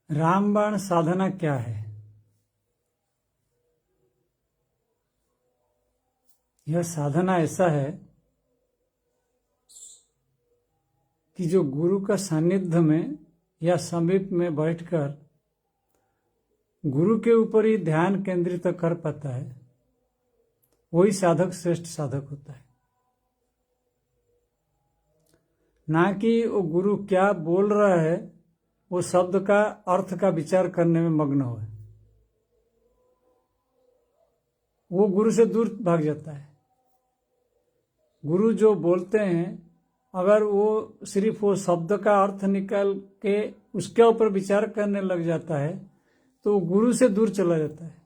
रामबाण साधना क्या है? यह साधना ऐसा है कि जो गुरु का सानिध्य में या समीप में बैठकर गुरु के ऊपर ही ध्यान केंद्रित कर पाता है, वही साधक श्रेष्ठ साधक होता है। ना कि वो गुरु क्या बोल रहा है वो शब्द का अर्थ का विचार करने में मग्न हो, वो गुरु से दूर भाग जाता है। गुरु जो बोलते हैं, अगर वो सिर्फ वो शब्द का अर्थ निकाल के उसके ऊपर विचार करने लग जाता है तो वो गुरु से दूर चला जाता है,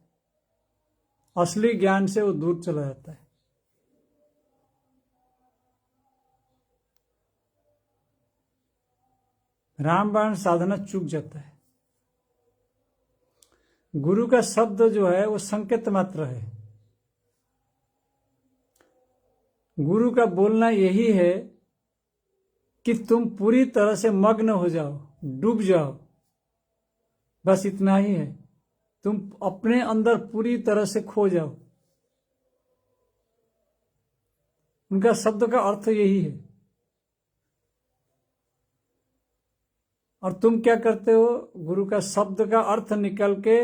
असली ज्ञान से वो दूर चला जाता है। रामबाण साधना चूक जाता है। गुरु का शब्द जो है वो संकेत मात्र है। गुरु का बोलना यही है कि तुम पूरी तरह से मग्न हो जाओ, डूब जाओ, बस इतना ही है। तुम अपने अंदर पूरी तरह से खो जाओ। उनका शब्द का अर्थ यही है। और तुम क्या करते हो? गुरु का शब्द का अर्थ निकल के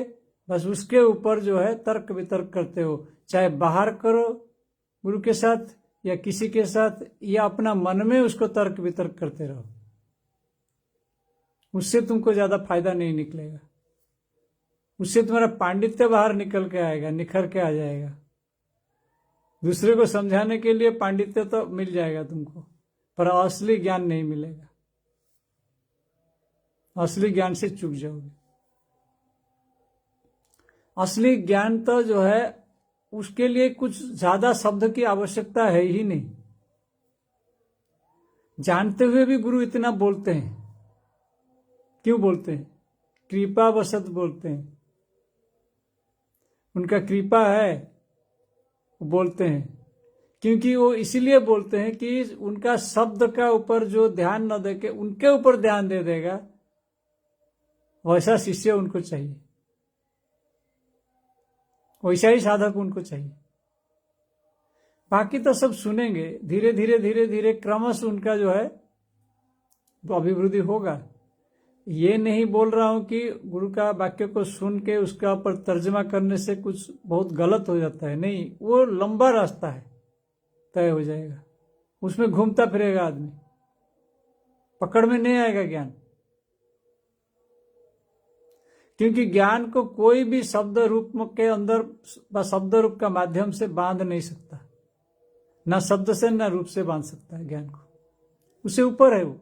बस उसके ऊपर जो है तर्क वितर्क करते हो, चाहे बाहर करो गुरु के साथ या किसी के साथ, या अपना मन में उसको तर्क वितर्क करते रहो। उससे तुमको ज्यादा फायदा नहीं निकलेगा। उससे तुम्हारा पांडित्य बाहर निकल के आएगा, निखर के आ जाएगा। दूसरे को समझाने के लिए पांडित्य तो मिल जाएगा तुमको, पर असली ज्ञान नहीं मिलेगा। असली ज्ञान से चूक जाओगे। असली ज्ञान तो जो है उसके लिए कुछ ज्यादा शब्द की आवश्यकता है ही नहीं। जानते हुए भी गुरु इतना बोलते हैं। क्यों बोलते हैं? कृपावशत बोलते हैं। उनका कृपा है, वो बोलते हैं। क्योंकि वो इसीलिए बोलते हैं कि उनका शब्द का ऊपर जो ध्यान न देके उनके ऊपर ध्यान दे देगा, वैसा शिष्य उनको चाहिए, वैसा ही साधक उनको चाहिए। बाकी तो सब सुनेंगे, धीरे धीरे धीरे धीरे क्रमश उनका जो है तो अभिवृद्धि होगा। ये नहीं बोल रहा हूं कि गुरु का वाक्य को सुन के उसका ऊपर तर्जमा करने से कुछ बहुत गलत हो जाता है, नहीं। वो लंबा रास्ता है, तय हो जाएगा। उसमें घूमता फिरेगा आदमी, पकड़ में नहीं आएगा ज्ञान। क्योंकि ज्ञान को कोई भी शब्द रूप के अंदर व शब्द रूप का माध्यम से बांध नहीं सकता। ना शब्द से ना रूप से बांध सकता है ज्ञान को, उससे ऊपर है वो।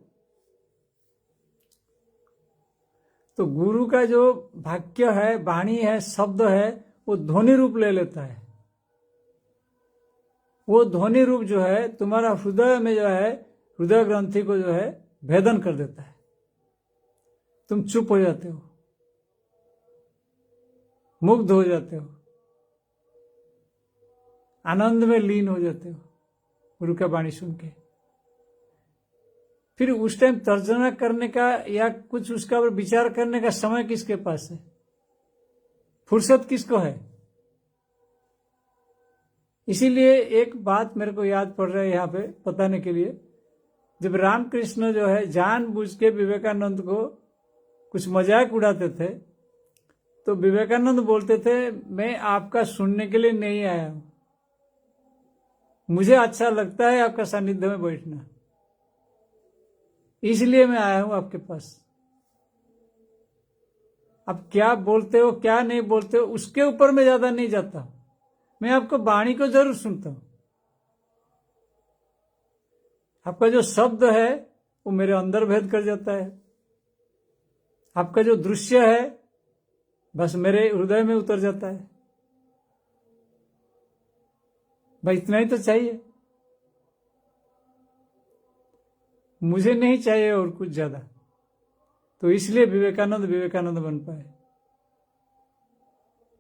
तो गुरु का जो वाक्य है, वाणी है, शब्द है, वो ध्वनि रूप ले लेता है। वो ध्वनि रूप जो है तुम्हारा हृदय में जो है, हृदय ग्रंथि को जो है भेदन कर देता है। तुम चुप हो जाते हो, मुग्ध हो जाते हो, आनंद में लीन हो जाते हो गुरु का वाणी सुन के। फिर उस टाइम तर्जमा करने का या कुछ उसका विचार करने का समय किसके पास है? फुर्सत किसको है? इसीलिए एक बात मेरे को याद पड़ रहा है यहाँ पे बताने के लिए। जब रामकृष्ण जो है जानबूझ के विवेकानंद को कुछ मजाक उड़ाते थे, तो विवेकानंद बोलते थे, मैं आपका सुनने के लिए नहीं आया हूं, मुझे अच्छा लगता है आपका सानिध्य में बैठना, इसलिए मैं आया हूं आपके पास। अब क्या बोलते हो क्या नहीं बोलते हो उसके ऊपर मैं ज्यादा नहीं जाता। मैं आपको वाणी को जरूर सुनता हूं। आपका जो शब्द है वो मेरे अंदर भेद कर जाता है। आपका जो दृश्य है बस मेरे हृदय में उतर जाता है। भाई इतना ही तो चाहिए, मुझे नहीं चाहिए और कुछ ज्यादा। तो इसलिए विवेकानंद विवेकानंद बन पाए।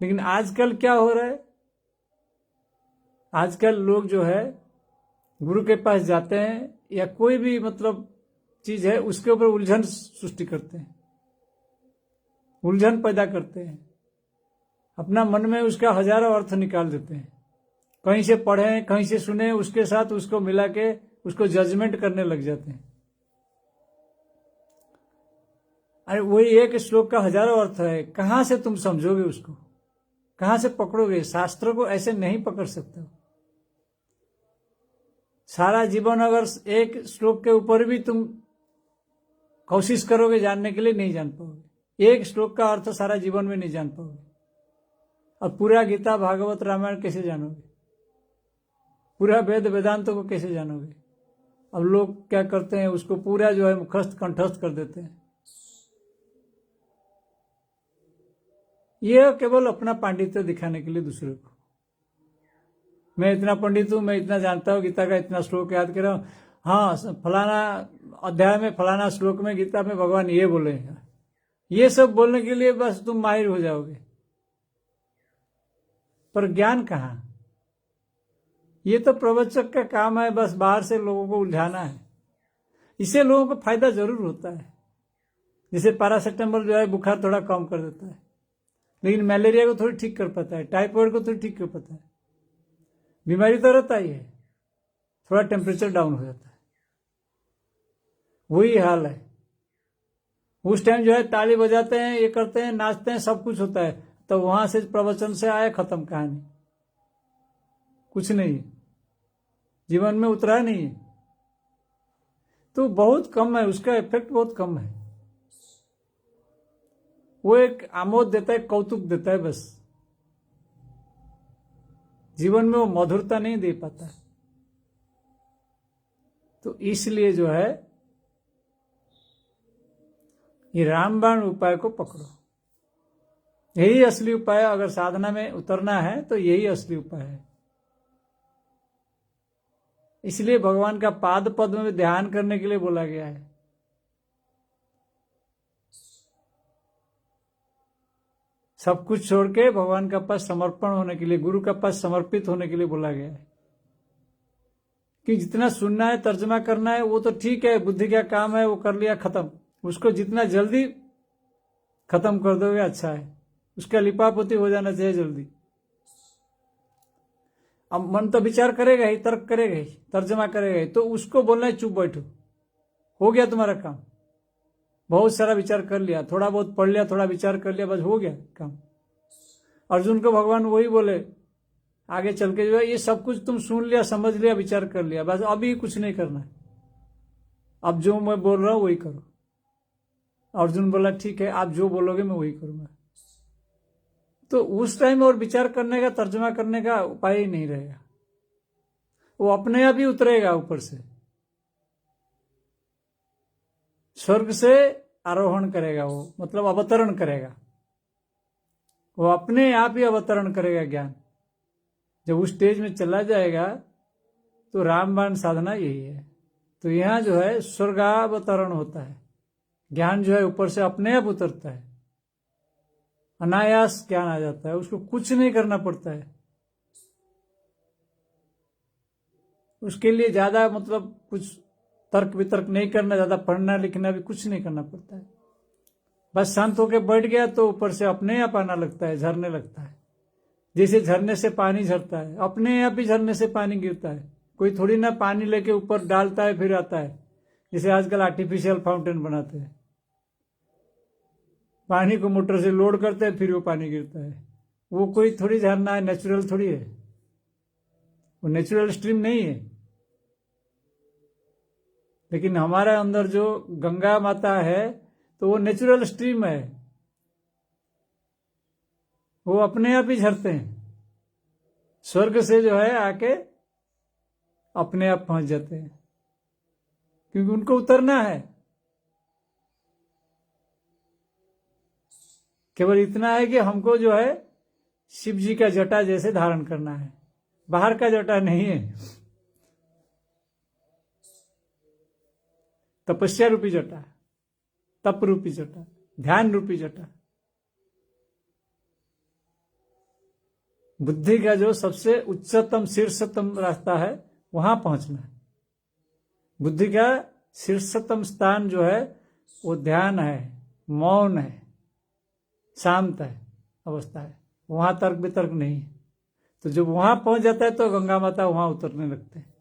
लेकिन आजकल क्या हो रहा है? आजकल लोग जो है गुरु के पास जाते हैं या कोई भी मतलब चीज है उसके ऊपर उलझन सृष्टि करते हैं। उलझन पैदा करते हैं, अपना मन में उसका हजारों अर्थ निकाल देते हैं, कहीं से पढ़ें कहीं से सुने, उसके साथ उसको मिला के उसको जजमेंट करने लग जाते हैं। अरे वही एक श्लोक का हजारों अर्थ है, कहां से तुम समझोगे उसको, कहां से पकड़ोगे? शास्त्रों को ऐसे नहीं पकड़ सकते हो। सारा जीवन अगर एक श्लोक के ऊपर भी तुम कोशिश करोगे जानने के लिए, नहीं जान पाओगे। एक श्लोक का अर्थ सारा जीवन में नहीं जान पाओगे। अब पूरा गीता भागवत रामायण कैसे जानोगे? पूरा वेद वेदांतों को कैसे जानोगे? अब लोग क्या करते हैं, उसको पूरा जो है मुखस्थ कंठस्थ कर देते हैं। यह केवल अपना पांडित्य दिखाने के लिए दूसरे को, मैं इतना पंडित हूं, मैं इतना जानता हूं, गीता का इतना श्लोक याद कर रहा हूं, हाँ फलाना अध्याय में फलाना श्लोक में गीता में भगवान ये बोले हैं, ये सब बोलने के लिए बस तुम माहिर हो जाओगे, पर ज्ञान कहां? ये तो प्रवचक का काम है, बस बाहर से लोगों को उलझाना है। इससे लोगों को फायदा जरूर होता है, जैसे पैरासिटामोल जो है बुखार थोड़ा कम कर देता है, लेकिन मलेरिया को थोड़ी ठीक कर पाता है, टाइफाइड को थोड़ी ठीक कर पाता है। बीमारी तो रहता ही है, थोड़ा टेम्परेचर डाउन हो जाता है। वही हाल है, उस टाइम जो है ताली बजाते हैं, ये करते हैं, नाचते हैं, सब कुछ होता है, तो वहां से प्रवचन से आया, खत्म कहानी, कुछ नहीं, जीवन में उतरा नहीं है, तो बहुत कम है, उसका इफेक्ट बहुत कम है। वो एक आमोद देता है, कौतुक देता है, बस जीवन में वो मधुरता नहीं दे पाता। तो इसलिए जो है ये रामबाण उपाय को पकड़ो, यही असली उपाय है। अगर साधना में उतरना है तो यही असली उपाय है। इसलिए भगवान का पाद पद्म में ध्यान करने के लिए बोला गया है। सब कुछ छोड़ के भगवान का पास समर्पण होने के लिए, गुरु का पास समर्पित होने के लिए बोला गया है। कि जितना सुनना है, तर्जमा करना है, वो तो ठीक है, बुद्धि का काम है, वो कर लिया, खत्म। उसको जितना जल्दी खत्म कर दोगे अच्छा है, उसका लिपापोती हो जाना चाहिए जल्दी। अब मन तो विचार करेगा ही, तर्क करेगा ही, तर्जमा करेगा ही, तो उसको बोलना है चुप बैठो, हो गया तुम्हारा काम। बहुत सारा विचार कर लिया, थोड़ा बहुत पढ़ लिया, थोड़ा विचार कर लिया, बस हो गया काम। अर्जुन को भगवान वही बोले आगे चल के, जो है ये सब कुछ तुम सुन लिया, समझ लिया, विचार कर लिया, बस अभी कुछ नहीं करना है, अब जो मैं बोल रहा हूं वही करो। अर्जुन बोला ठीक है, आप जो बोलोगे मैं वही करूंगा। तो उस टाइम और विचार करने का, तर्जमा करने का उपाय ही नहीं रहेगा, वो अपने आप ही उतरेगा ऊपर से, स्वर्ग से आरोहण करेगा, वो मतलब अवतरण करेगा, वो अपने आप ही अवतरण करेगा ज्ञान। जब उस स्टेज में चला जाएगा तो रामबाण साधना यही है। तो यहां जो है स्वर्गावतरण होता है, ज्ञान जो है ऊपर से अपने आप उतरता है, अनायास ज्ञान आ जाता है, उसको कुछ नहीं करना पड़ता है। उसके लिए ज्यादा मतलब कुछ तर्क वितर्क नहीं करना, ज्यादा पढ़ना लिखना भी कुछ नहीं करना पड़ता है। बस शांत होकर बैठ गया तो ऊपर से अपने आप आना लगता है, झरने लगता है। जैसे झरने से पानी झरता है, अपने आप ही झरने से पानी गिरता है, कोई थोड़ी ना पानी लेके ऊपर डालता है फिर आता है, जैसे आजकल आर्टिफिशियल फाउंटेन बनाते हैं, पानी को मोटर से लोड करते हैं फिर वो पानी गिरता है। वो कोई थोड़ी झरना है, नेचुरल थोड़ी है, वो नेचुरल स्ट्रीम नहीं है। लेकिन हमारे अंदर जो गंगा माता है तो वो नेचुरल स्ट्रीम है, वो अपने आप ही झरते हैं, स्वर्ग से जो है आके अपने आप पहुंच जाते हैं, क्योंकि उनको उतरना है। केवल इतना है कि हमको जो है शिव जी का जटा जैसे धारण करना है, बाहर का जटा नहीं है, तपस्या रूपी जटा, तप रूपी जटा, ध्यान रूपी जटा, बुद्धि का जो सबसे उच्चतम शीर्षतम रास्ता है वहां पहुंचना है। बुद्धि का शीर्षतम स्थान जो है वो ध्यान है, मौन है, शांत है अवस्था है, वहां तर्क वितर्क नहीं है। तो जब वहां पहुंच जाता है तो गंगा माता वहां उतरने लगते हैं।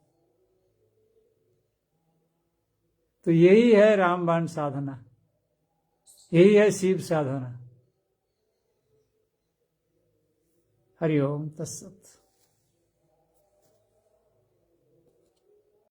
तो यही है रामबाण साधना, यही है शिव साधना। हरि ओम तत्सत।